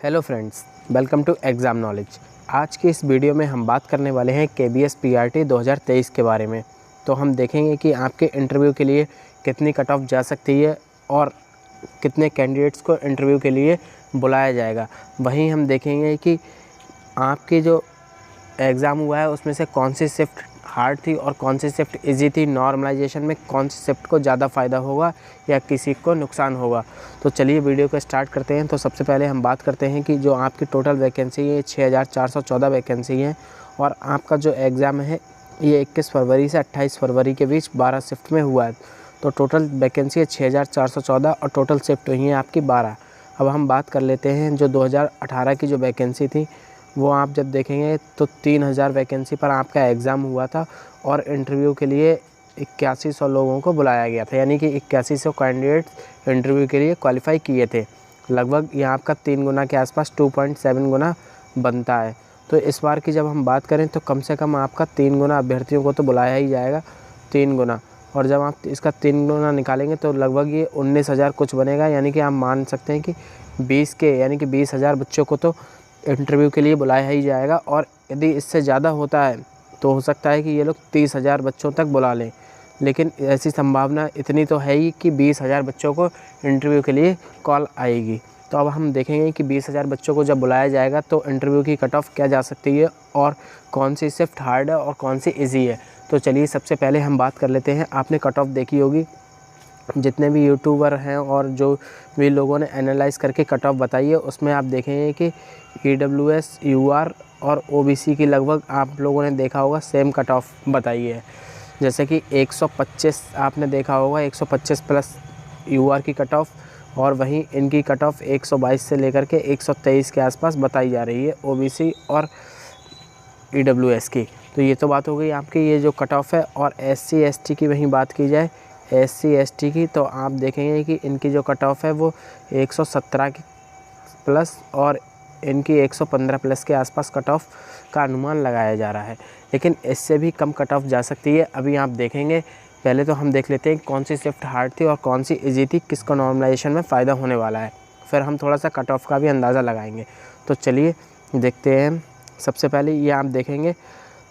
Hello friends, welcome to exam knowledge. आज की इस वीडियो में हम बात करने वाले हैं KBS PRT 2023 के बारे में। तो हम देखेंगे कि आपके इंटरव्यू के लिए कितनी कट ऑफ जा सकती है और कितने कैंडिडेट्स को इंटरव्यू के लिए बुलाया जाएगा। वहीं हम देखेंगे कि आपकी जो एग्ज़ाम हुआ है उसमें से कौन सी शिफ्ट हार्ड थी और कौन सी शिफ्ट इजी थी। नॉर्मलाइजेशन में कौन सी शिफ्ट को ज़्यादा फ़ायदा होगा या किसी को नुकसान होगा। तो चलिए वीडियो को स्टार्ट करते हैं। तो सबसे पहले हम बात करते हैं कि जो आपकी टोटल वैकेंसी है 6414 वैकेंसी है और आपका जो एग्ज़ाम है ये 21 फरवरी से 28 फरवरी के बीच 12 शिफ्ट में हुआ है। तो टोटल वैकेंसी है 6414 और टोटल शिफ्ट हुई है आपकी 12। अब हम बात कर लेते हैं जो 2018 की जो वैकेंसी थी वो आप जब देखेंगे तो 3000 वैकेंसी पर आपका एग्ज़ाम हुआ था और इंटरव्यू के लिए 8100 लोगों को बुलाया गया था, यानी कि 8100 कैंडिडेट्स इंटरव्यू के लिए क्वालिफाई किए थे। लगभग ये आपका 3 गुना के आसपास 2.7 गुना बनता है। तो इस बार की जब हम बात करें तो कम से कम आपका 3 गुना अभ्यर्थियों को तो बुलाया ही जाएगा, 3 गुना। और जब आप इसका 3 गुना निकालेंगे तो लगभग ये 19,000 कुछ बनेगा, यानी कि आप मान सकते हैं कि 20,000 बच्चों को तो इंटरव्यू के लिए बुलाया ही जाएगा। और यदि इससे ज़्यादा होता है तो हो सकता है कि ये लोग 30,000 बच्चों तक बुला लें, लेकिन ऐसी संभावना इतनी तो है ही कि 20,000 बच्चों को इंटरव्यू के लिए कॉल आएगी। तो अब हम देखेंगे कि 20,000 बच्चों को जब बुलाया जाएगा तो इंटरव्यू की कट ऑफ क्या जा सकती है और कौन सी शिफ्ट हार्ड है और कौन सी ईजी है। तो चलिए सबसे पहले हम बात कर लेते हैं। आपने कट ऑफ देखी होगी, जितने भी यूट्यूबर हैं और जो भी लोगों ने एनालाइज़ करके कट ऑफ बताई है उसमें आप देखेंगे कि EWS, UR और OBC की लगभग आप लोगों ने देखा होगा सेम कट ऑफ बताई है। जैसे कि 125 आपने देखा होगा, 125 प्लस UR की कट ऑफ और वहीं इनकी कट ऑफ 122 से लेकर के 123 के आसपास बताई जा रही है OBC और EWS की। तो ये तो बात हो गई आपकी ये जो कट ऑफ है। और SC ST की वहीं बात की जाए, SC ST की, तो आप देखेंगे कि इनकी जो कट ऑफ है वो 117 की प्लस और इनकी 115 प्लस के आसपास कट ऑफ का अनुमान लगाया जा रहा है, लेकिन इससे भी कम कट ऑफ जा सकती है। अभी आप देखेंगे, पहले तो हम देख लेते हैं कौन सी शिफ्ट हार्ड थी और कौन सी इजी थी, किसको नॉर्मलाइजेशन में फ़ायदा होने वाला है, फिर हम थोड़ा सा कट ऑफ का भी अंदाज़ा लगाएंगे। तो चलिए देखते हैं। सबसे पहले ये आप देखेंगे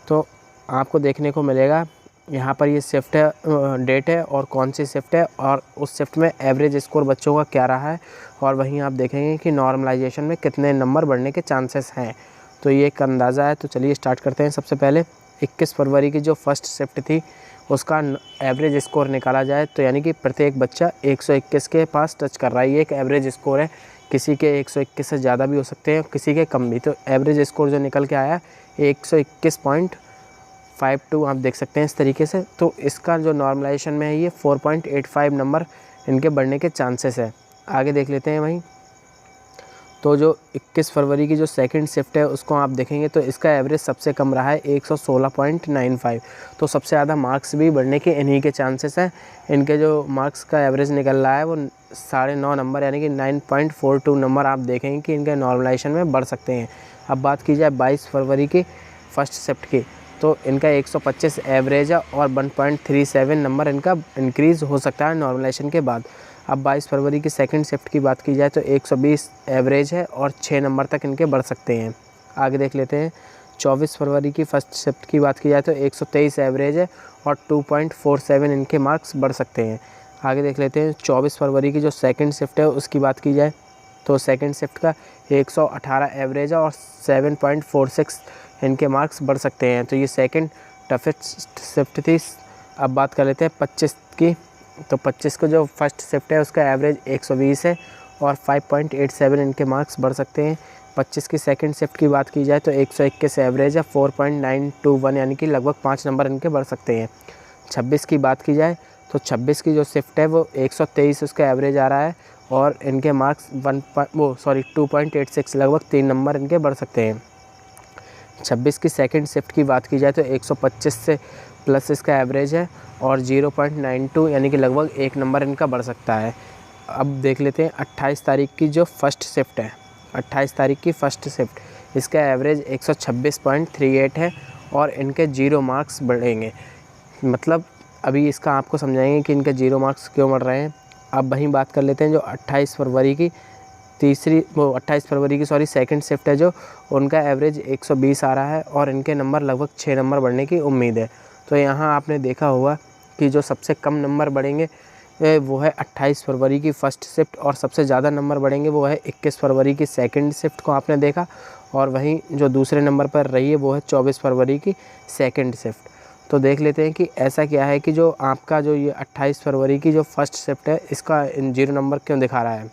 तो आपको देखने को मिलेगा यहाँ पर ये शिफ्ट है, डेट है और कौन सी शिफ्ट है और उस शिफ्ट में एवरेज स्कोर बच्चों का क्या रहा है। और वहीं आप देखेंगे कि नॉर्मलाइजेशन में कितने नंबर बढ़ने के चांसेस हैं। तो ये एक अंदाज़ा है। तो चलिए स्टार्ट करते हैं। सबसे पहले 21 फरवरी की जो फर्स्ट शिफ्ट थी उसका एवरेज स्कोर निकाला जाए तो यानी कि प्रत्येक बच्चा 121 के पास टच कर रहा है। ये एक एवरेज स्कोर है, किसी के 121 से ज़्यादा भी हो सकते हैं, किसी के कम भी। तो एवरेज स्कोर जो निकल के आया 121.52 आप देख सकते हैं इस तरीके से। तो इसका जो नॉर्मलाइजेशन में है ये 4.85 नंबर इनके बढ़ने के चांसेस है। आगे देख लेते हैं वहीं। तो जो 21 फरवरी की जो सेकंड शिफ्ट है उसको आप देखेंगे तो इसका एवरेज सबसे कम रहा है 116.95। तो सबसे ज़्यादा मार्क्स भी बढ़ने के इन्हीं के चांसेस हैं। इनके जो मार्क्स का एवरेज निकल रहा है वो 9.5 नंबर यानी कि 9.42 नंबर आप देखेंगे कि इनके नॉर्मलाइजेशन में बढ़ सकते हैं। अब बात की जाए 22 फरवरी की फ़र्स्ट शिफ्ट की, तो इनका 125 एवरेज है और 1.37 नंबर इनका इंक्रीज़ हो सकता है नॉर्मलाइजेशन के बाद। अब 22 फरवरी की सेकंड शिफ्ट की बात की जाए तो 120 एवरेज है और 6 नंबर तक इनके बढ़ सकते हैं। आगे देख लेते हैं। 24 फरवरी की फ़र्स्ट शिफ्ट की बात की जाए तो 123 एवरेज है और 2.47 इनके मार्क्स बढ़ सकते हैं। आगे देख लेते हैं। 24 फरवरी की जो सेकंड शिफ्ट है उसकी बात की जाए तो सेकंड शिफ्ट का 118 एवरेज है और 7.46 इनके मार्क्स बढ़ सकते हैं। तो ये सेकंड टफेस्ट शिफ्ट थी। अब बात कर लेते हैं 25 की। तो 25 को जो फर्स्ट शिफ्ट है उसका एवरेज 120 है और 5.87 इनके मार्क्स बढ़ सकते हैं। 25 की सेकंड शिफ्ट की बात की जाए तो 121 एवरेज है, 4.921 यानी कि लगभग 5 नंबर इनके बढ़ सकते हैं। 26 की बात की जाए तो 26 की जो शिफ्ट है वो 123 उसका एवरेज आ रहा है और इनके मार्क्स 2.86 लगभग 3 नंबर इनके बढ़ सकते हैं। 26 की सेकंड शिफ्ट की बात की जाए तो 125 से प्लस इसका एवरेज है और 0.92 यानी कि लगभग 1 नंबर इनका बढ़ सकता है। अब देख लेते हैं 28 तारीख की जो फर्स्ट शिफ्ट है। 28 तारीख की फ़र्स्ट शिफ्ट, इसका एवरेज 126.38 है और इनके 0 मार्क्स बढ़ेंगे। मतलब अभी इसका आपको समझाएंगे कि इनके 0 मार्क्स क्यों बढ़ रहे हैं। अब वहीं बात कर लेते हैं जो 28 फरवरी की वो 28 फरवरी की सेकंड शिफ्ट है जो, उनका एवरेज 120 आ रहा है और इनके नंबर लगभग 6 नंबर बढ़ने की उम्मीद है। तो यहाँ आपने देखा होगा कि जो सबसे कम नंबर बढ़ेंगे वो है 28 फरवरी की फ़र्स्ट शिफ्ट, और सबसे ज़्यादा नंबर बढ़ेंगे वो है 21 फरवरी की सेकंड शिफ्ट को आपने देखा, और वहीं जो दूसरे नंबर पर रही है वो है 24 फरवरी की सेकंड शिफ्ट। तो देख लेते हैं कि ऐसा क्या है कि जो आपका जो ये 28 फरवरी की जो फ़र्स्ट शिफ्ट है इसका 0 नंबर क्यों दिखा रहा है।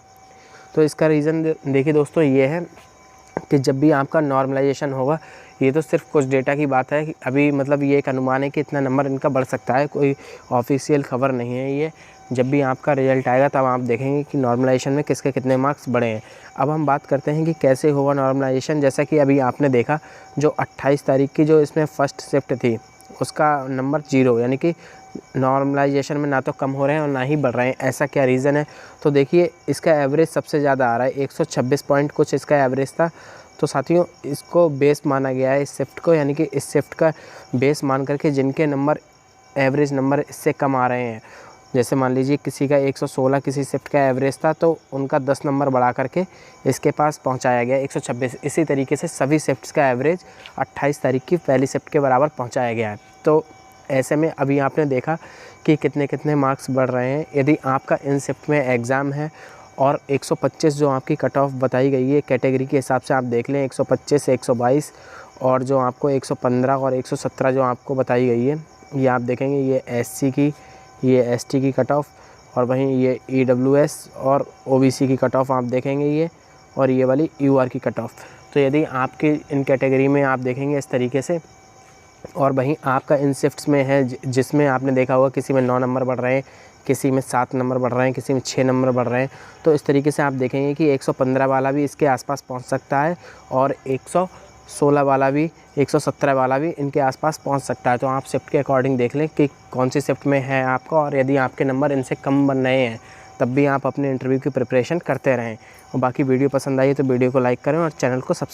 तो इसका रीज़न देखिए दोस्तों ये है कि जब भी आपका नॉर्मलाइजेशन होगा, ये तो सिर्फ कुछ डेटा की बात है कि अभी मतलब ये एक अनुमान है कि इतना नंबर इनका बढ़ सकता है, कोई ऑफिशियल खबर नहीं है ये। जब भी आपका रिजल्ट आएगा तब आप देखेंगे कि नॉर्मलाइजेशन में किसके कितने मार्क्स बढ़े हैं। अब हम बात करते हैं कि कैसे होगा नॉर्मलाइजेशन। जैसा कि अभी आपने देखा जो 28 तारीख की जो इसमें फ़र्स्ट शिफ्ट थी उसका नंबर 0, यानी कि नॉर्मलाइजेशन में ना तो कम हो रहे हैं और ना ही बढ़ रहे हैं। ऐसा क्या रीज़न है? तो देखिए इसका एवरेज सबसे ज़्यादा आ रहा है, 126 पॉइंट कुछ इसका एवरेज था। तो साथियों इसको बेस माना गया है इस शिफ्ट को, यानी कि इस शिफ्ट का बेस मान करके जिनके नंबर एवरेज नंबर इससे कम आ रहे हैं, जैसे मान लीजिए किसी का 116 किसी शिफ्ट का एवरेज था तो उनका 10 नंबर बढ़ा करके इसके पास पहुंचाया गया 126। इसी तरीके से सभी शिफ्ट्स का एवरेज 28 तारीख की पहली शिफ्ट के बराबर पहुंचाया गया है। तो ऐसे में अभी आपने देखा कि कितने कितने मार्क्स बढ़ रहे हैं। यदि आपका इन शिफ्ट में एग्ज़ाम है और 125 जो आपकी कट ऑफ बताई गई है कैटेगरी के हिसाब से आप देख लें, 125 से 122 और जो आपको 115 और 117 जो आपको बताई गई है, ये आप देखेंगे ये एससी की, ये एसटी की कट ऑफ, और वहीं ये ईडब्ल्यूएस और ओबीसी की कट ऑफ आप देखेंगे ये, और ये वाली यूआर की कट ऑफ। तो यदि आपकी इन कैटेगरी में आप देखेंगे इस तरीके से, और वहीं आपका इन शिफ्ट्स में है जिसमें आपने देखा होगा किसी में 9 नंबर बढ़ रहे हैं, किसी में 7 नंबर बढ़ रहे हैं, किसी में 6 नंबर बढ़ रहे हैं। तो इस तरीके से आप देखेंगे कि 115 वाला भी इसके आसपास पहुंच सकता है और 116 वाला भी, 117 वाला भी इनके आसपास पहुंच सकता है। तो आप शिफ्ट के अकॉर्डिंग देख लें कि कौन सी शिफ्ट में है आपका, और यदि आपके नंबर इनसे कम बन रहे हैं तब भी आप अपने इंटरव्यू की प्रिपरेशन करते रहें। और बाकी वीडियो पसंद आई तो वीडियो को लाइक करें और चैनल को सब्सक्राइब